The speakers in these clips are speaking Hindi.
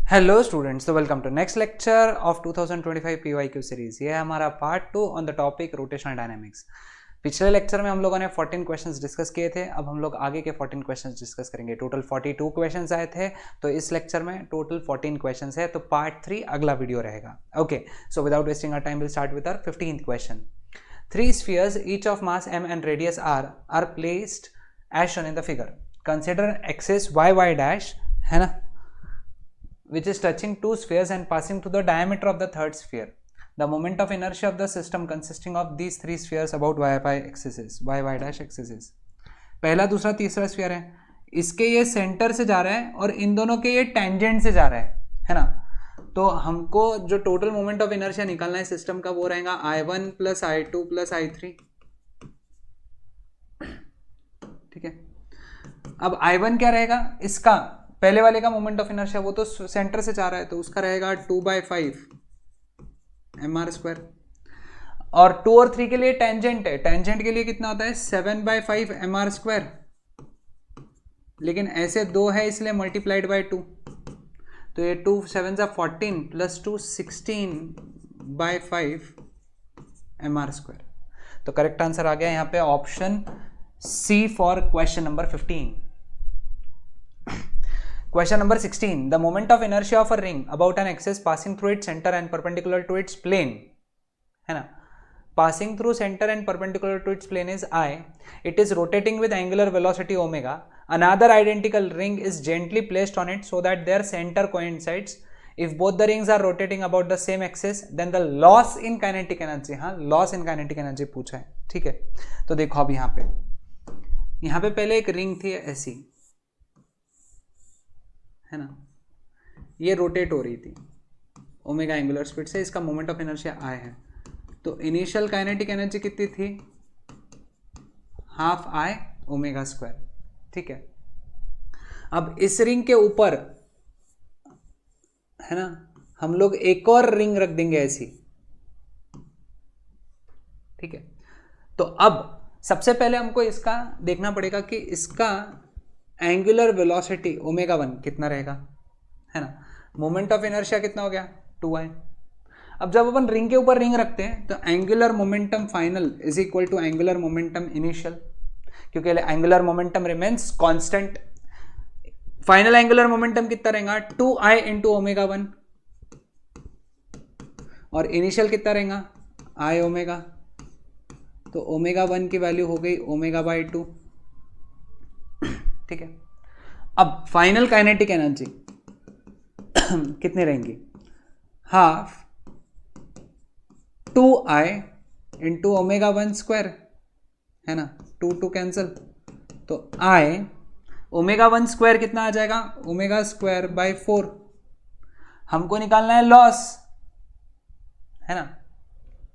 हेलो स्टूडेंट्स, तो welcome to next lecture of 2025 PYQ series. ये है हमारा part 2 on the topic rotational dynamics. पिछले लेक्चर में हम लोगों ने 14 क्वेश्चंस डिस्कस किए थे। अब हम लोग आगे के 14 क्वेश्चंस डिस्कस करेंगे। टोटल 42 क्वेश्चंस आए थे, तो इस लेक्चर में टोटल 14 क्वेश्चंस है। तो पार्ट 3 अगला वीडियो रहेगा। Okay, so without wasting our time will start with our 15th question. 3 spheres each of mass m and radius r are placed as shown in the figure. Consider axis y dash, है ना, which is touching two spheres and passing through the diameter of the third sphere. The moment of inertia of the system consisting of these three spheres about y axis is y dash axis is. पहला, दूसरा, तीसरा स्फीयर है, इसके ये सेंटर से जा रहा है और इन दोनों के ये टेंजेंट से जा रहा है ना। तो हमको जो टोटल मोमेंट ऑफ इनर्शिया निकालना है सिस्टम का, वो रहेगा I1 plus I2 plus I3। ठीक है, अब I1 क्या रहेगा, इसका पहले वाले का मोमेंट ऑफ इनर्शिया, वो तो सेंटर से जा रहा है, तो उसका रहेगा 2/5 mr²। और 2 और 3 के लिए टेंजेंट है, टेंजेंट के लिए कितना होता है 7/5 mr², लेकिन ऐसे 2 है इसलिए मल्टीप्लाइड बाय 2, तो ये 2 7 14 प्लस 2 16/5 mr²। तो करेक्ट आंसर आ गया यहाँ पे option C for question number 15। Question number 16. The moment of inertia of a ring about an axis passing through its center and perpendicular to its plane, है ना, passing through center and perpendicular to its plane is I. It is rotating with angular velocity omega. Another identical ring is gently placed on it so that their center coincides. If both the rings are rotating about the same axis, then the loss in kinetic energy, हाँ, loss in kinetic energy पूछा है। ठीक है, तो देखो अब यहाँ पे पहले एक रिंग थी ऐसी, है ना, ये रोटेट हो रही थी ओमेगा एंगुलर स्पीड से, इसका मोमेंट ऑफ इनर्शिया आई है। तो इनिशियल काइनेटिक एनर्जी कितनी थी, हाफ आई ओमेगा स्क्वायर। ठीक है, अब इस रिंग के ऊपर, है ना, हम लोग एक और रिंग रख देंगे ऐसी। ठीक है, तो अब सबसे पहले हमको इसका देखना पड़ेगा कि इसका एंगुलर वेलोसिटी ओमेगा 1 कितना रहेगा, है ना। मोमेंट ऑफ इनर्शिया कितना हो गया 2i। अब जब अपन रिंग के ऊपर रिंग रखते हैं तो angular momentum final is equal to angular momentum initial, क्योंकि angular momentum remains constant. Final angular momentum कितना रहेगा 2i इंटू ओमेगा 1, और इनिशियल कितना रहेगा i ओमेगा। तो ओमेगा 1 की वैल्यू हो गई ओमेगा बाई 2। ठीक है, अब फाइनल काइनेटिक एनर्जी कितनी रहेंगी, half 2i into omega 1 square, है ना, 2 कैंसल, तो i ओमेगा 1 स्क्वायर कितना आ जाएगा ओमेगा स्क्वायर बाय 4। हमको निकालना है लॉस, है ना,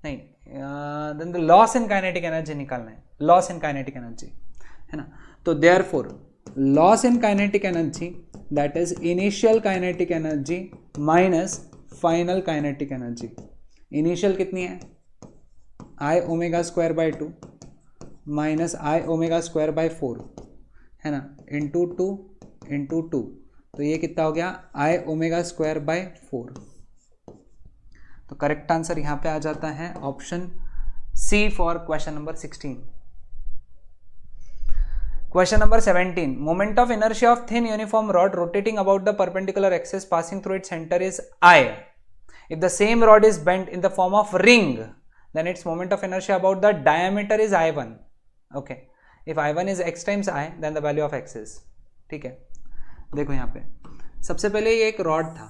नहीं, then the loss in kinetic energy निकालना है, लॉस इन काइनेटिक एनर्जी, है ना। तो therefore loss in kinetic energy, that is initial kinetic energy minus final kinetic energy. Initial कितनी है I omega square by 2 minus I omega square by 4, है ना, इंटू 2, तो ये कितना हो गया आई ओमेगा स्क्वायर बाय 4। तो करेक्ट आंसर यहां पे आ जाता है option C for question number 16। Question number 17. Moment of inertia of thin uniform rod rotating about the perpendicular axis passing through its center is I. If the same rod is bent in the form of ring, then its moment of inertia about the diameter is I1. Okay. If I1 is x times I, then the value of x is. ठीक है, देखो यहाँ पे सबसे पहले ये एक रॉड था।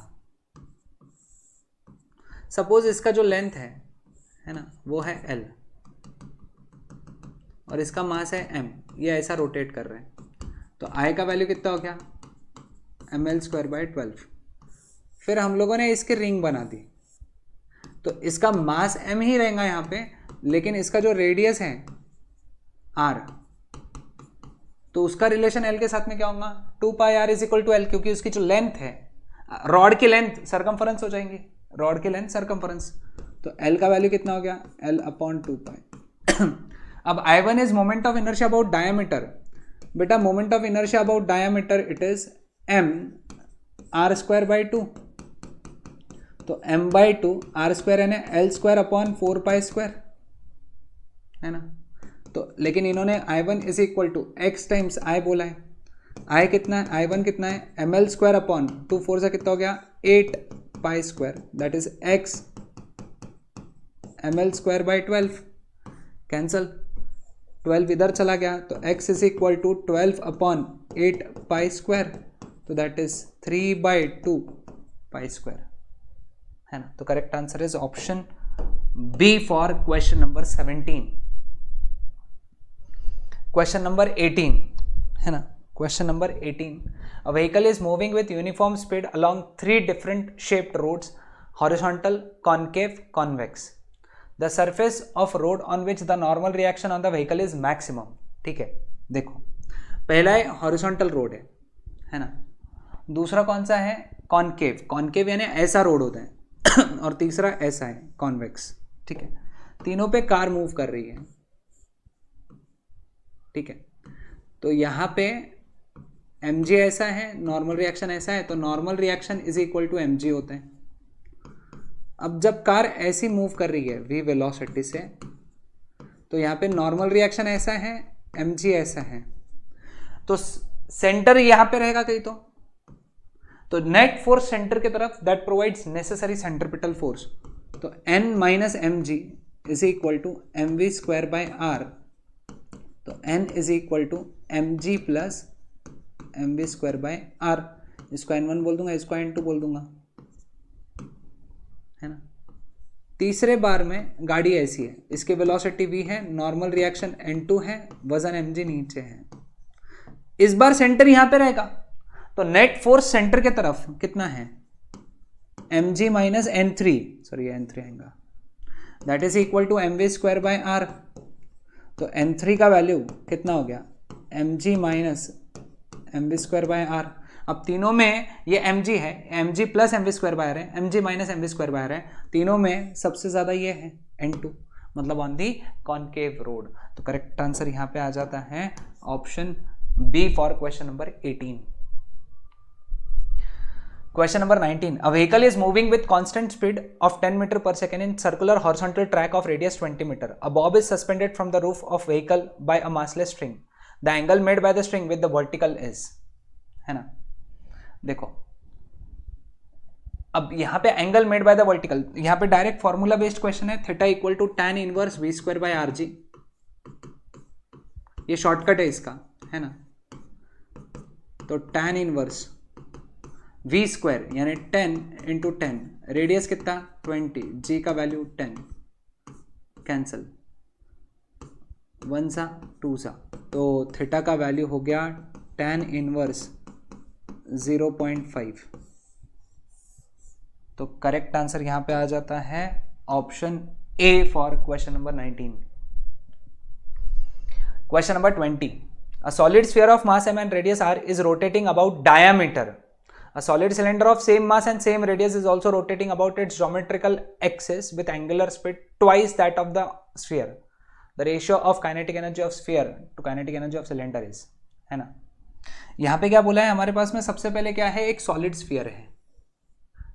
सपोज इसका जो लेंथ है ना, वो है L और इसका मास है m, ये ऐसा रोटेट कर रहे हैं, तो I का वैल्यू कितना हो गया ml² बाय 12। फिर हम लोगों ने इसकी रिंग बना दी, तो इसका मास m ही रहेगा यहाँ पे, लेकिन इसका जो रेडियस है r, तो उसका रिलेशन l के साथ में क्या होगा 2πr is equal to l, क्योंकि उसकी जो लेंथ है, रॉड की लेंथ सरकमफरेंस हो जाएंगी, रॉड की लेंथ सरकमफरेंस, तो l का वैल्यू कितना हो गया L/2π। अब I1 is moment of inertia about diameter, बेटा moment of inertia about diameter it is m r² by 2, तो m/2 r स्क्वायर यानी l स्क्वायर अपॉन 4π² है ना। तो लेकिन इन्होंने I1 is equal to x times I बोला है। I कितना है, I1 कितना है, ml स्क्वायर अपॉन 2 4 से कितना हो गया 8π², that is x ml square by 12, cancel, 12 इधर चला गया तो x is equal to 12 upon 8π², तो दैट इज 3/2π² है ना। तो correct answer is option B for question number 17। Question number 18 है ना। Question number 18, a vehicle is moving with uniform speed along 3 different shaped roads, horizontal, concave, convex. The surface of road on which the normal reaction on the vehicle is maximum. ठीक है, देखो पहला है हॉरिजॉन्टल रोड है ना। दूसरा कौन सा है, कॉन्केव, कॉन्केव यानी ऐसा रोड होता है और तीसरा ऐसा है कॉन्वेक्स। ठीक है, तीनों पे कार मूव कर रही है। ठीक है, तो यहाँ पे mg ऐसा है, नॉर्मल रिएक्शन ऐसा है, तो normal reaction is equal to mg होता है। अब जब कार ऐसी मूव कर रही है v वेलोसिटी से, तो यहाँ पे नॉर्मल रिएक्शन ऐसा है, mg ऐसा है, तो सेंटर यहाँ पे रहेगा कहीं तो नेट फोर्स सेंटर की तरफ that provides necessary centripetal force. तो n minus mg is equal to mv square by r, तो n is equal to mg plus mv square by r। इसको n1 बोल दूंगा, इसको n2 बोल दूंगा, है ना। तीसरे बार में गाड़ी ऐसी है, इसकी वेलोसिटी v है, नॉर्मल रिएक्शन n2 है, वजन mg नीचे है। इस बार सेंटर यहां पे रहेगा, तो नेट फोर्स सेंटर के तरफ कितना है, mg minus n3, sorry n3 आएगा, that is equal to mv square by r। तो n3 का वैल्यू कितना हो गया, mg minus mv square by r। अब तीनों में ये mg है, mg plus mv square by r है, mg minus mv square by r है, तीनों में सबसे ज्यादा ये है n2, मतलब ऑन दी कॉन्केव रोड। तो करेक्ट आंसर यहाँ पे आ जाता है option B for question number 18। Question number 19. A vehicle is moving with constant speed of 10 meter per second in circular horizontal track of radius 20 meter. A bob is suspended from the roof of vehicle by a massless string. The angle made by the string with the vertical is, है ना। देखो अब यहाँ पे angle made by the vertical, यहाँ पे डायरेक्ट फॉर्मूला बेस्ड क्वेश्चन है, theta equal to tan inverse v square by R G, ये शॉर्टकट है इसका, है ना। तो tan इनवर्स v स्क्वायर यानी 10 इंटू 10, रेडियस कितना 20, g का वैल्यू 10, कैंसल, 1 सा 2 सा, तो थीटा का वैल्यू हो गया tan इनवर्स 0.5। तो करेक्ट आंसर यहां पे आ जाता है option A for question number 19। Question number 20, a solid sphere of mass m and radius r is rotating about diameter. A solid cylinder of same mass and same radius is also rotating about its geometrical axis with angular speed twice that of the sphere. The ratio of kinetic energy of sphere to kinetic energy of cylinder is, है ना। यहाँ पे क्या बोला है हमारे पास में, सबसे पहले क्या है, एक सॉलिड स्फीयर है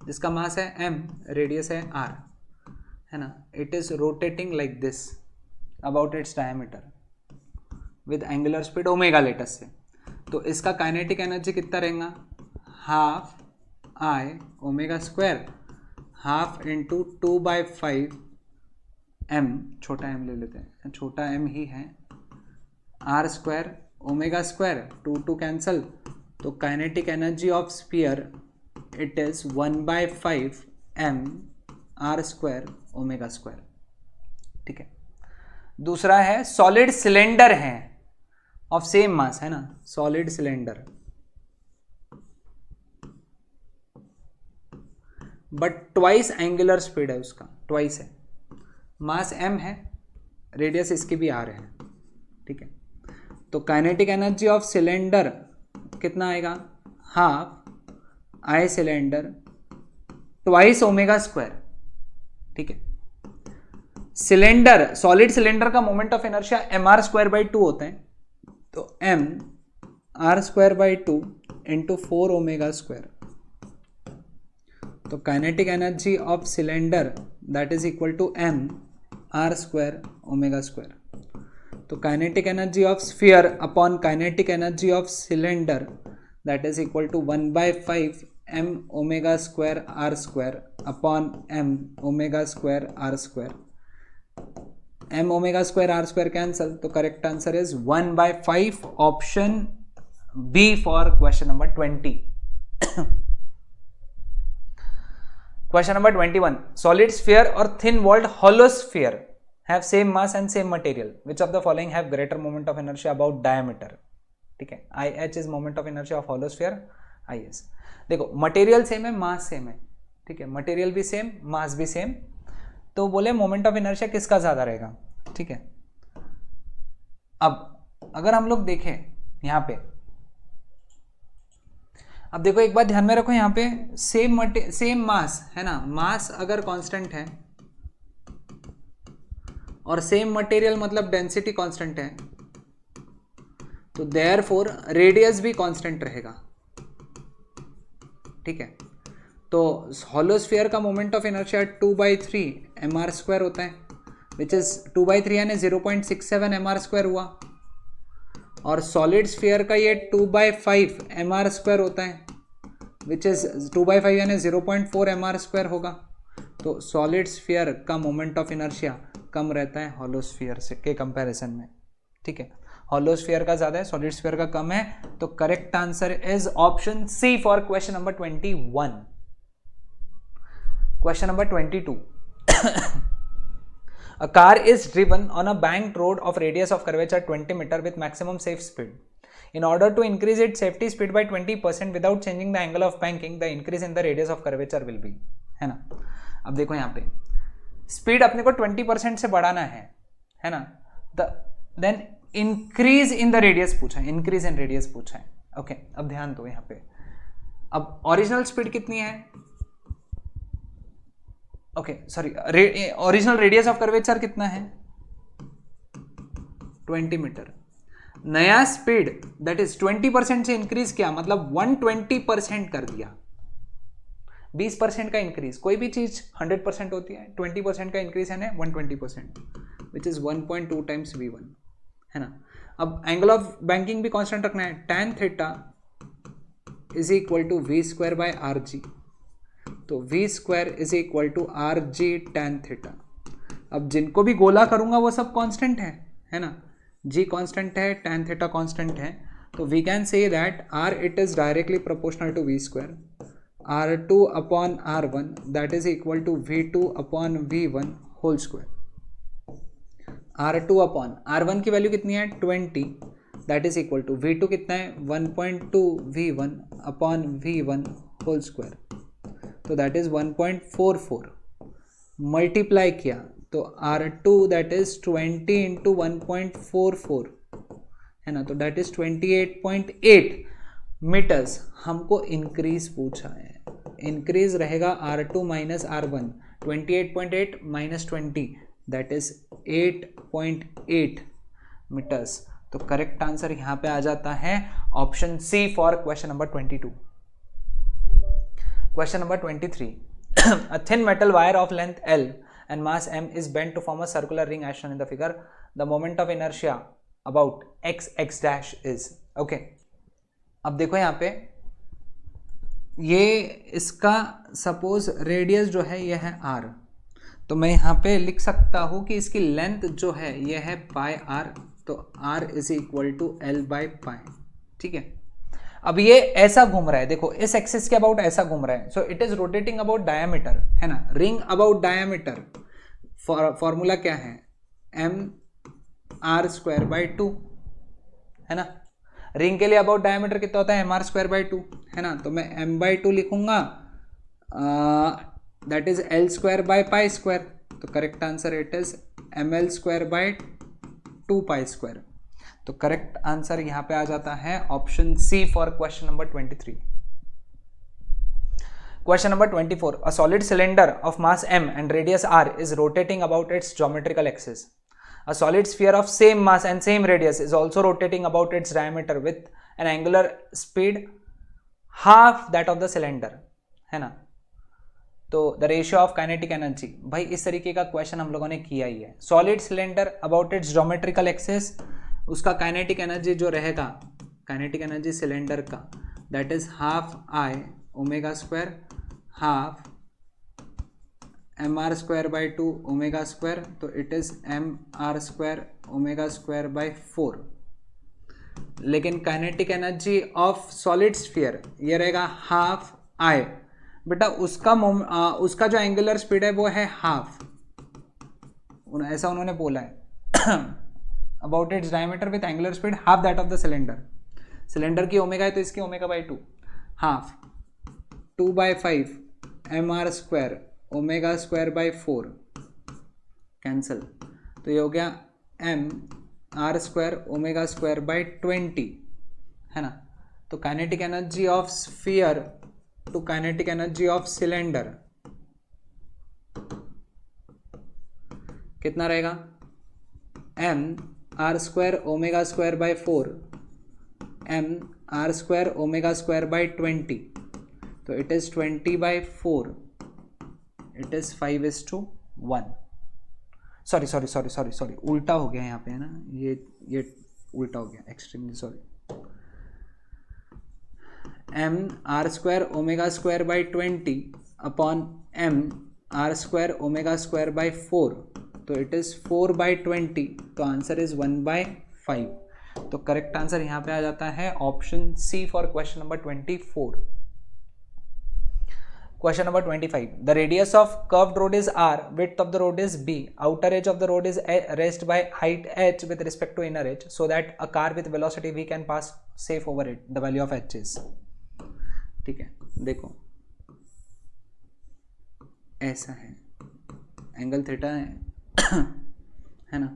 जिसका मास है m, रेडियस है r, है ना। It is rotating like this about its diameter with angular speed omega let's say. तो इसका काइनेटिक एनर्जी कितना रहेगा, half I omega square, half into 2/5 m, छोटा m ले लेते हैं, छोटा m ही है, r square omega square, 2 cancel, तो kinetic energy of sphere it is 1/5 m r square omega square. ठीक है, दूसरा है सॉलिड सिलेंडर है ऑफ सेम मास, है ना, solid cylinder but twice angular speed है उसका, ट्वाइस है, मास m है, रेडियस इसकी भी r है। ठीक है, तो काइनेटिक एनर्जी ऑफ सिलेंडर कितना आएगा, half I cylinder twice omega square. ठीक है, सिलेंडर, सॉलिड सिलेंडर का moment of inertia mr square by 2 होते हैं, तो m r स्क्वायर बाई 2 इंटू 4 ओमेगा स्क्वायर, तो kinetic energy of cylinder that is equal to m r square omega square. तो kinetic energy of sphere upon kinetic energy of cylinder that is equal to 1/5 m omega square r square upon m omega square r square. m omega square r square cancel, तो correct answer is 1/5 option B for question number 20। Question number 21. Solid sphere or thin walled hollow sphere have same mass and same material. Which of the following have greater moment of inertia about diameter? ठीक है, IH is moment of inertia of hollow sphere, IS। देखो मटेरियल सेम है, मास सेम है, ठीक है, मटेरियल भी सेम, मास भी सेम, तो बोले मोमेंट ऑफ इनर्शिया किसका ज्यादा रहेगा, ठीक है। अब अगर हम लोग देखें यहाँ पे, अब देखो एक बात ध्यान में रखो, यहाँ पे सेम मास है ना, मास अगर कांस्टेंट है और सेम मटेरियल मतलब डेंसिटी कांस्टेंट है, तो देयरफॉर रेडियस भी कांस्टेंट रहेगा, ठीक है। तो हॉलो स्फीयर का moment of inertia 2/3 mr square होता है, विच इज 2/3 यानी 0.67 mr स्क्वायर हुआ, और सॉलिड स्फीयर का ये 2/5 mr स्क्वायर होता है, विच इज 2/5 यानी 0.4 mr स्क्वायर होगा। तो सॉलिड स्फीयर का मोमेंट ऑफ इनर्शिया कम रहता है हॉलो स्फीयर से के कंपैरिजन में, ठीक है। हॉलो स्फीयर का ज्यादा है, सॉलिड स्फीयर का कम है, तो correct answer is option C for question number 21। Question number 22। A car is driven on a banked road of radius of curvature 20 meter with maximum safe speed. In order to increase its safety speed by 20% without changing the angle of banking, the increase in the radius of curvature will be, है ना। अब देखो यहाँ पे स्पीड अपने को 20% से बढ़ाना है ना, then increase in the radius पूछा है, इंक्रीज इन रेडियस पूछा है, ओके। अब ध्यान दो यहाँ पे, अब ओरिजिनल स्पीड कितनी है, okay sorry, original radius of curvature कितना है 20 मीटर। नया स्पीड दैट इज 20% से इंक्रीज किया, मतलब 120% कर दिया, 20% का इंक्रीज, कोई भी चीज 100% होती है, 20% का इंक्रीज है ना 120%, विच इज 1.2 टाइम्स v1, है ना। अब एंगल ऑफ बैंकिंग भी कांस्टेंट रखना है, tan theta is equal to v square by R G, तो v square is equal to R G tan theta. अब जिनको भी गोला करूंगा वो सब कांस्टेंट है ना, g कांस्टेंट है, tan थीटा कांस्टेंट है, तो we can say that r it is directly proportional to v square, r2 upon r1 that is equal to v2 upon v1 whole square. r2 upon r1 की वैल्यू कितनी है 20, that is equal to v2 कितना है 1.2 v1 upon v1 whole square, तो दैट इज 1.44, मल्टीप्लाई किया तो R2 दैट इज 20 इंटू 1.44 है ना, तो दैट इज 28.8 मीटर्स हमको इंक्रीज पूछा है। इंक्रीज रहेगा R2 minus R1, 28.8 minus 20 that is 8.8 metres. तो करेक्ट आंसर यहाँ पे आ जाता है option C for question number 22। Question number 23. A thin metal wire of length L and mass m is bent to form a circular ring as shown in the figure. The moment of inertia about x dash is. Okay. अब देखो यहाँ पे ये इसका सपोज रेडियस जो है ये है r, तो मैं यहाँ पे लिख सकता हूँ कि इसकी लेंथ जो है ये है पाई r, तो r is equal to l by pi, ठीक है। अब ये ऐसा घूम रहा है, देखो इस एक्सिस के अबाउट ऐसा घूम रहा है, so it is rotating about diameter, है ना, रिंग अबाउट डायमीटर। फॉर्मूला क्या है m r स्क्वायर बाई 2, है ना। रिंग के लिए अबाउट डायमीटर कितना होता है m r स्क्वायर बाई 2, है ना, तो मैं m बाई 2 लिखूंगा, that is l square by pi square, तो correct answer it is ml square by 2 pi square. तो करेक्ट आंसर यहां पे आ जाता है option C for question number 23। Question number 24. A solid cylinder of mass m and radius r is rotating about its geometrical axis. A solid sphere of same mass and same radius is also rotating about its diameter with an angular speed half that of the cylinder, है ना। तो the ratio of kinetic energy, भाई इस तरीके का क्वेश्चन हम लोगों ने किया ही है। Solid cylinder about its geometrical axis, उसका काइनेटिक एनर्जी जो रहेगा, काइनेटिक एनर्जी सिलेंडर का, that is half I omega square half mr square by 2 omega square, तो it is mr square omega square by 4। लेकिन kinetic energy of solid sphere ये रहेगा हाफ आई, बेटा उसका जो एंगुलर स्पीड है वो है हाफ, ऐसा उन्होंने बोला है about its diameter with angular speed half that of the cylinder. Cylinder की ओमेगा है तो इसकी omega by 2, half 2/5 mr square omega square by 4, cancel, तो ये हो गया mr square omega square by 20, है ना। तो kinetic energy of sphere to kinetic energy of cylinder कितना रहेगा, mr square omega square by 4 mr square omega square by 20, तो it is 20/4, it is 5:1। Sorry उल्टा हो गया यहाँ पे, है ना, ये उल्टा हो गया, extremely sorry. mr square omega square by 20 upon mr square omega square by 4, तो इट इज 4/20, तो आंसर इज 1/5। तो करेक्ट आंसर यहाँ पे आ जाता है option C for question number 24। Question number 25. The radius of curved road is r, width of the road is b, outer edge of the road is raised by height h with respect to inner edge, so that a car with velocity v can pass safe over it. The value of h is, ठीक है, देखो ऐसा है, एंगल थीटा है ना,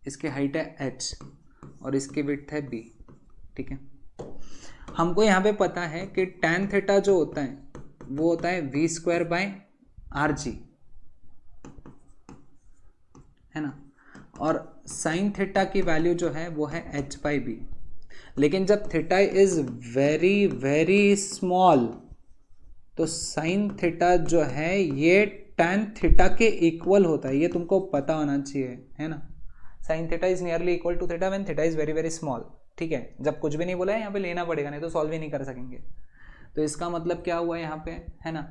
इसकी हाइट है h और इसकी विड्थ है b, ठीक है। हमको यहाँ पे पता है कि tan थीटा जो होता है वो होता है v स्क्वायर बाय आर जी, है ना, और साइन थीटा की वैल्यू जो है वो है h बाई बी। लेकिन जब theta is very very small तो साइन थीटा जो है ये tan थीटा के इक्वल होता है, ये तुमको पता होना चाहिए, है ना। Sine theta is nearly equal to theta when theta is very very small, ठीक है। जब कुछ भी नहीं बोला है यहाँ पे लेना पड़ेगा, नहीं तो सॉल्व ही नहीं कर सकेंगे। तो इसका मतलब क्या हुआ यहाँ पे, है ना,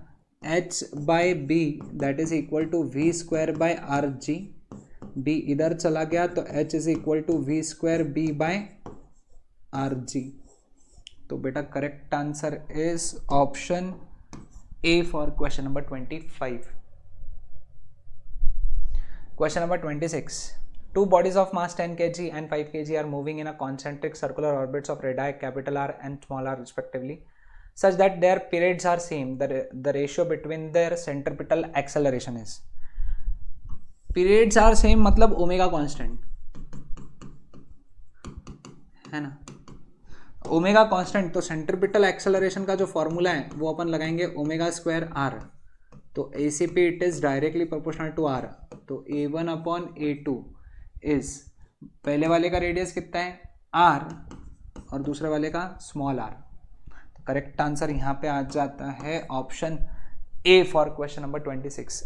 h by B that is equal to V square by R G, B इधर चला गया तो h is equal to V square B by R G. तो बेटा correct answer is option A for question number 25। Question number 26. Two bodies of mass 10 kg and 5 kg are moving in a concentric circular orbits of radii capital R and small r respectively, such that their periods are same. The ratio between their centripetal acceleration is. Periods are same मतलब ओमेगा कांस्टेंट, है ना, ओमेगा कांस्टेंट। तो सेंट्रिपिटल एक्सेलरेशन का जो फॉर्मूला है वो अपन लगाएंगे ओमेगा स्क्वायर आर, तो ACP it is directly proportional to R, तो A1 अपॉन A2 इज, पहले वाले का रेडियस कितना है r और दूसरे वाले का स्मॉल r। तो करेक्ट आंसर यहाँ पे आ जाता है option A for question number 26।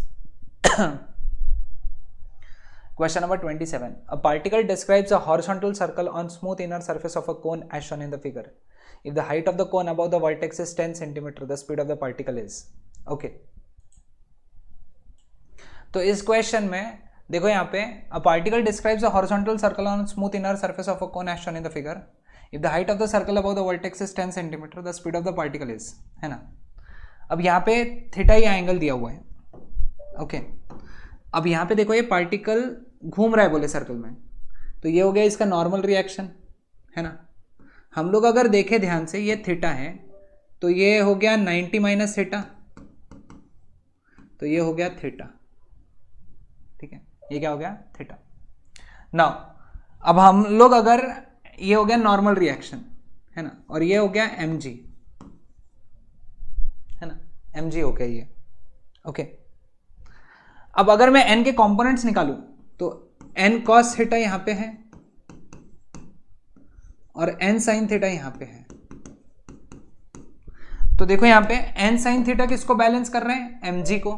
Question number 27. A particle describes a horizontal circle on smooth inner surface of a cone as shown in the figure. If the height of the cone above the vertex is 10 cm, the speed of the particle is. Okay. तो इस क्वेश्चन में देखो यहाँ पे a particle describes a horizontal circle on smooth inner surface of a cone as shown in the figure. If the height of the circle above the vertex is 10 cm, the speed of the particle is, है ना। अब यहाँ पे थीटा या एंगल दिया हुआ है, ओके। अब यहाँ पे देखो ये पार्टिकल घूम रहा है बोले सर्कल में, तो ये हो गया इसका नॉर्मल रिएक्शन, है ना। हम लोग अगर देखें ध्यान से ये थीटा है तो ये हो गया 90 माइनस थीटा, तो ये हो गया थीटा, ठीक है, ये क्या हो गया थीटा। नाउ अब हम लोग अगर ये हो गया नॉर्मल रिएक्शन, है ना, और ये हो गया mg, है ना, mg हो गया ये, ओके। अब अगर मैं n के कंपोनेंट्स निकालूं तो n cos थीटा यहां पे है और n sin थीटा यहां पे है, तो देखो यहाँ पे एन साइन थीटा किसको बैलेंस कर रहे हैं, एम जी को,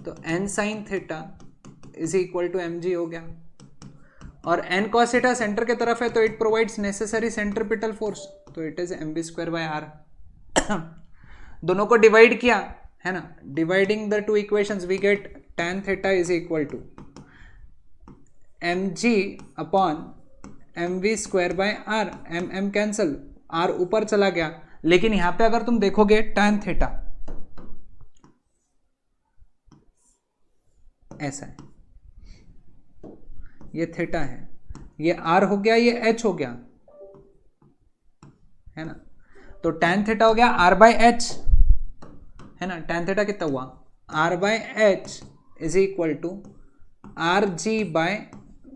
तो N sine theta is equal to M G हो गया, और एन कॉस थीटा सेंटर के तरफ है तो it provides necessary centripetal force, तो it is M B square by R. दोनों को डिवाइड किया है ना, dividing the two equations we get tan theta is equal to M G upon M V square by R, M M cancel, R ऊपर चला गया, लेकिन यहां पे अगर तुम देखोगे tan थीटा ऐसा है, ये थीटा है, ये आर हो गया, ये एच हो गया, है ना, तो tan थीटा हो गया आर बाय एच, है ना, tan थीटा कितना हुआ, R by H is equal to R G by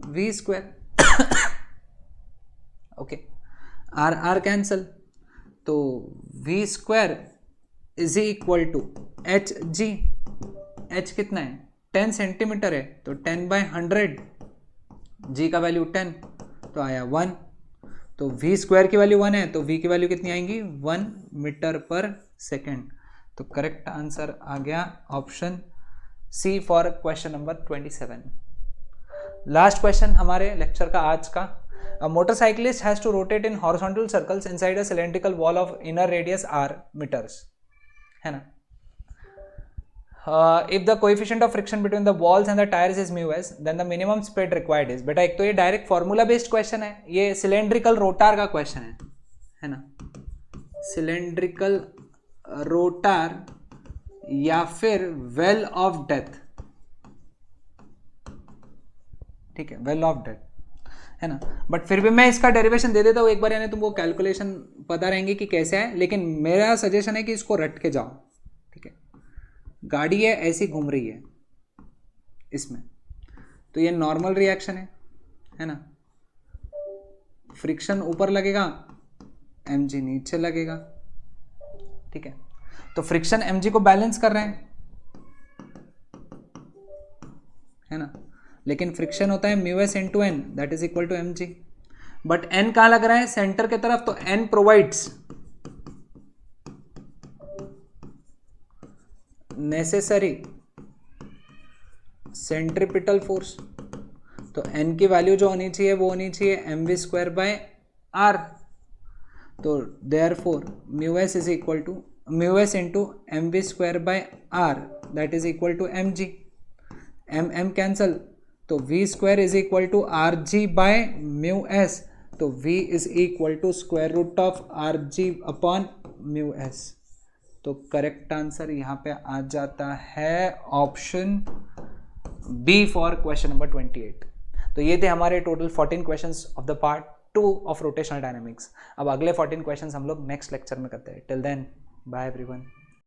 V square. Okay, R R cancel, तो V square is equal to H G, H कितना है 10 सेंटीमीटर है, तो 10 बाय 100, जी का वैल्यू 10, तो आया 1, तो वी स्क्वायर की वैल्यू 1 है, तो वी की वैल्यू कितनी आएंगी 1 मीटर पर सेकेंड। तो करेक्ट आंसर आ गया option C for question number 27। Last question हमारे लेक्चर का आज का, a motorcyclist has to rotate in horizontal circles inside a cylindrical wall of inner radius R metres, है ना। If the coefficient of friction between the walls and the tires is mu s, then the minimum speed required is, बेटा एक तो ये डायरेक्ट फॉर्मूला बेस्ड क्वेश्चन है, ये सिलेंड्रिकल रोटार का क्वेश्चन है ना, सिलेंड्रिकल रोटार या फिर वेल ऑफ डेथ, ठीक है, वेल ऑफ डेथ, है ना, बट फिर भी मैं इसका डेरिवेशन दे देता हूँ एक बार, यानी तुमको कैलकुलेशन पता रहेंगे कि कैसे है, लेकिन मेरा सजेशन है कि इसको रट के जाओ, ठीक है। गाड़ी है ऐसी घूम रही है इसमें, तो ये नॉर्मल रिएक्शन है ना, फ्रिक्शन ऊपर लगेगा, mg नीचे लगेगा, ठीक है, तो फ्रिक्शन mg को बैलेंस कर रहे हैं, है ना, लेकिन फ्रिक्शन होता है mu S into N, that is equal to mg, but n कहाँ लग रहा है, सेंटर के तरफ, तो n provides necessary centripetal force, तो n की वैल्यू जो होनी चाहिए वो होनी चाहिए M V square by R, तो therefore mu S is equal to mu S into M V square by R, that is equal to M G, M M cancel, तो V square is equal to R G by mu S, तो v is equal to square root of R G upon mu S, तो करेक्ट आंसर यहाँ पे आ जाता है option B for question number 28। तो ये थे हमारे total 14 questions of the part 2 ऑफ रोटेशनल डायनामिक्स। अब अगले 14 क्वेश्चंस हम लोग नेक्स्ट लेक्चर में करते हैं। Till then bye everyone.